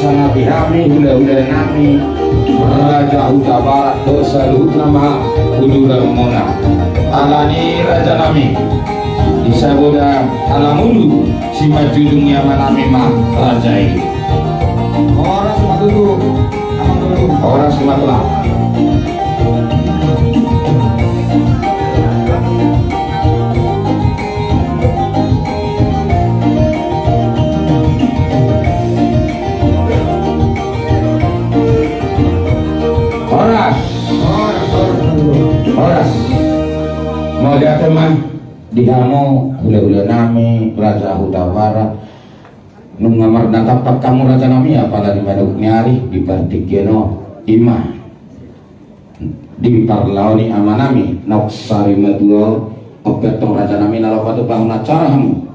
sangat hami hula-hula nami Raja Huta Barat dosa luhut nama Udura Mona alani Raja nami Isaboda alamulu si majudung yaman nami mah Raja ini orang semua duduk orang semua telah Horas mau dia teman dihamu hula-hula nami Raja Huta Barat nungamar natapak kamu Raja nami apalagi maduk nyari di batik geno imah di parlaoni amanami noksari maduo opetong Raja nami nalopatu bangun acara hamu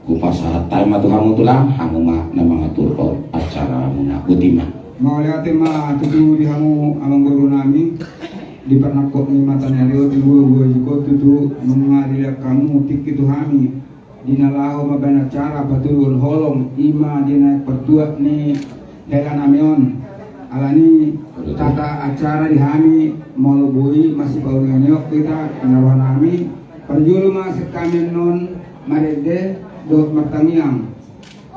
kupasa taima tu hamu tulang hamu mah nama ngatur acara hamu nak butimah mau lihat tema tujuh di hamu amang guru nami di pernakok ni mata nyariot di gua jiko tutu mengalir kamu tik itu hami di nalaho mabana cara baturun holong ima di naik pertuat ni helan amion alani tata acara di hami mau bui masih bau nyok kita kenawan nami perjulu masih kami non marede dot martamiang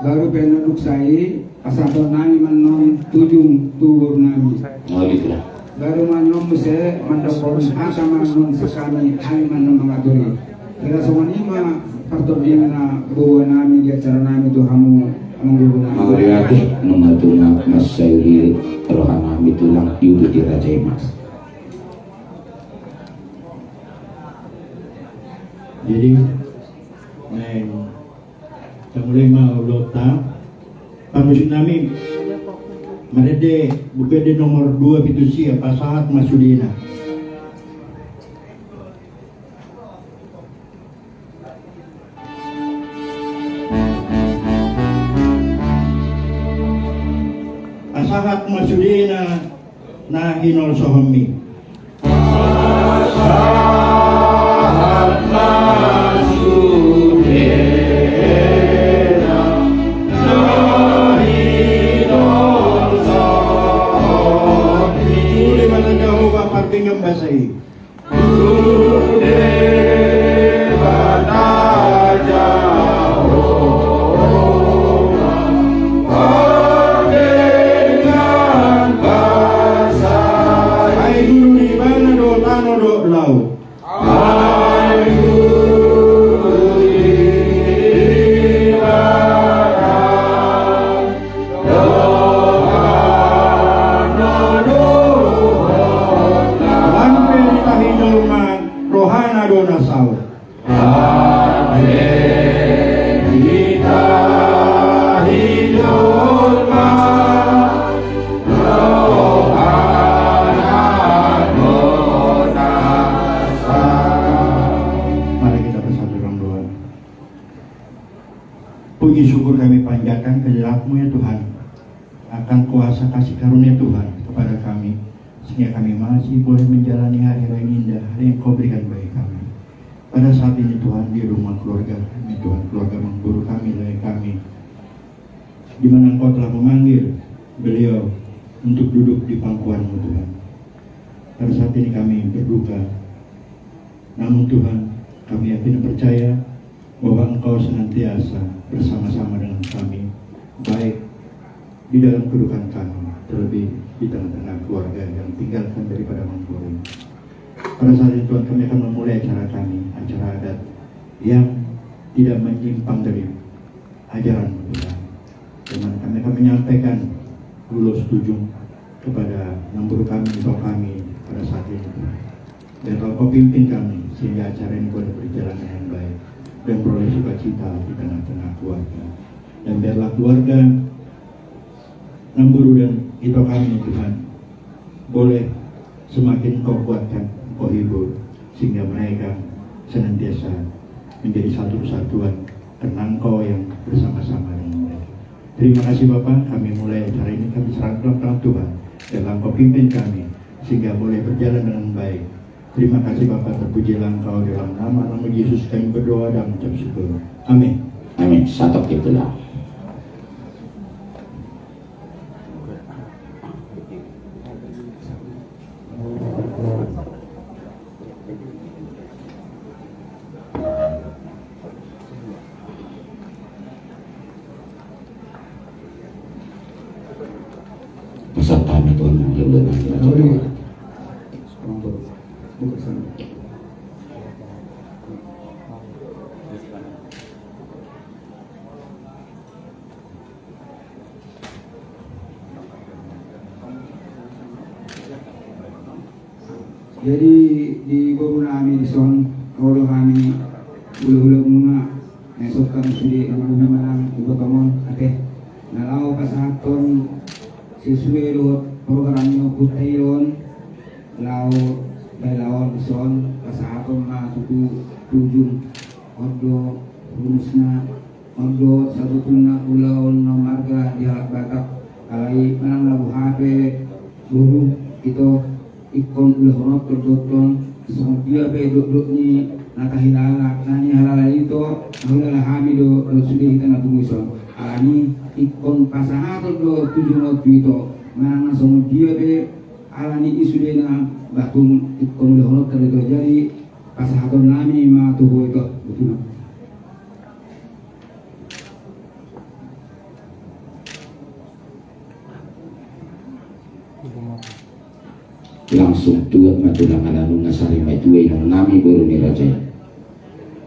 baru penuduk saya asal nami menon tujung turun nami oh gitu lah baru manom se mandapon hasa manon sekami hai manom mengaturi kira semua lima pertobina bawa nami di acara nami tu hamu mengguru nami mawariati numatuna masyari rohan nami tulang yudu di Raja Emas jadi mulai mau lota pamusik nami Marede BPD nomor 2 Pitusia Pasahat Masudina Pasahat Masudina Nahinol Sohomi Pasahat Masudina Pinggang basai puji syukur kami panjatkan kehadirat-Mu ya Tuhan akan kuasa kasih karunia Tuhan kepada kami sehingga kami masih boleh menjalani hari-hari yang indah, hari yang Kau berikan bagi kami. Pada saat ini Tuhan di rumah keluarga kami Tuhan, keluarga mengguru kami, dari kami di mana Engkau telah memanggil beliau untuk duduk di pangkuan-Mu Tuhan. Pada saat ini kami berduka, namun Tuhan kami yakin dan percaya bahwa Engkau senantiasa bersama-sama dengan kami, baik di dalam kedudukan kami, terlebih di tengah-tengah keluarga yang tinggalkan daripada Mangkuring. Pada saat itu Tuhan, kami akan memulai acara kami, acara adat yang tidak menyimpang dari ajaran Tuhan. Dengan kami akan menyampaikan dulu setuju kepada nambur kami, atau kami pada saat ini. Dan Kau pimpin kami sehingga acara ini boleh berjalan dengan baik dan beroleh sukacita di tengah-tengah keluarga. Dan biarlah keluarga Namburu dan itu kami Tuhan boleh semakin Kau kuatkan, Kau hibur, sehingga mereka senantiasa menjadi satu kesatuan karena Engkau yang bersama-sama dengan mereka. Terima kasih Bapak, kami mulai acara ini kami serahkan kepada Tuhan dan Kau pimpin kami sehingga boleh berjalan dengan baik. Terima kasih Bapak, terpujilah Engkau dalam nama Yesus kami berdoa dan mengucap syukur. Amin. Amin. Satu itulah. Jadi di baru nami di son kalau kami ulah-ulah muna esok kami sudah nama manang ibu kamon ate nalau pasaton sesuai dengan program yang kutayon lau belawan di son pasaton ma tujuh odo rumusna odo satu tuna ulaun marga di halak batak alai manang labu HP dulu itu ikon ulah honok terdoton dia be duduk ni nakahilala nani halala itu halala hamido sudah kita nabu muson alani ikon pasahato do tujuh not itu manang nasomo dia be alani isudena batung ikon ulah honok terdoton jadi pasahato nami ma tuhu itu betul. Langsung tuat matulang alanung ngasari maituai nung nami baru ni raja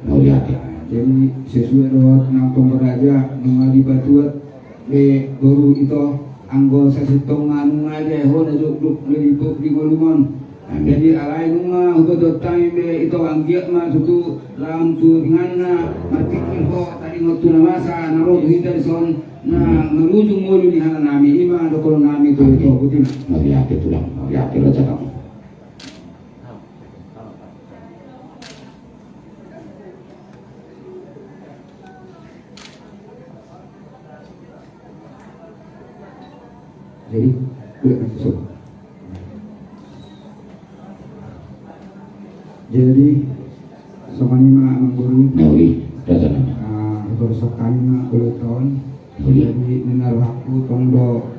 mau lihat. Jadi sesuai dengan nangtong beraja mengali batuat be baru itu anggo sasitongan ngaje ho na duk lipuk di golumon. Jadi alai nunga ugo time be itu anggiat ma tutu lam tu ngana martikin ho tadi ngotu na masa na ro hita son na merujung mulu di hana nami ima do kolon nami to itu butina. Mau lihat tulang, mau lihat raja kamu. Jadi kulit masuk. Jadi somani ma mengguru Nawi raja nama. bersok kami ma tahun. Nawi. Jadi nenar waktu tongdo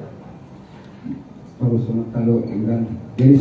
terus kalau enggan. Jadi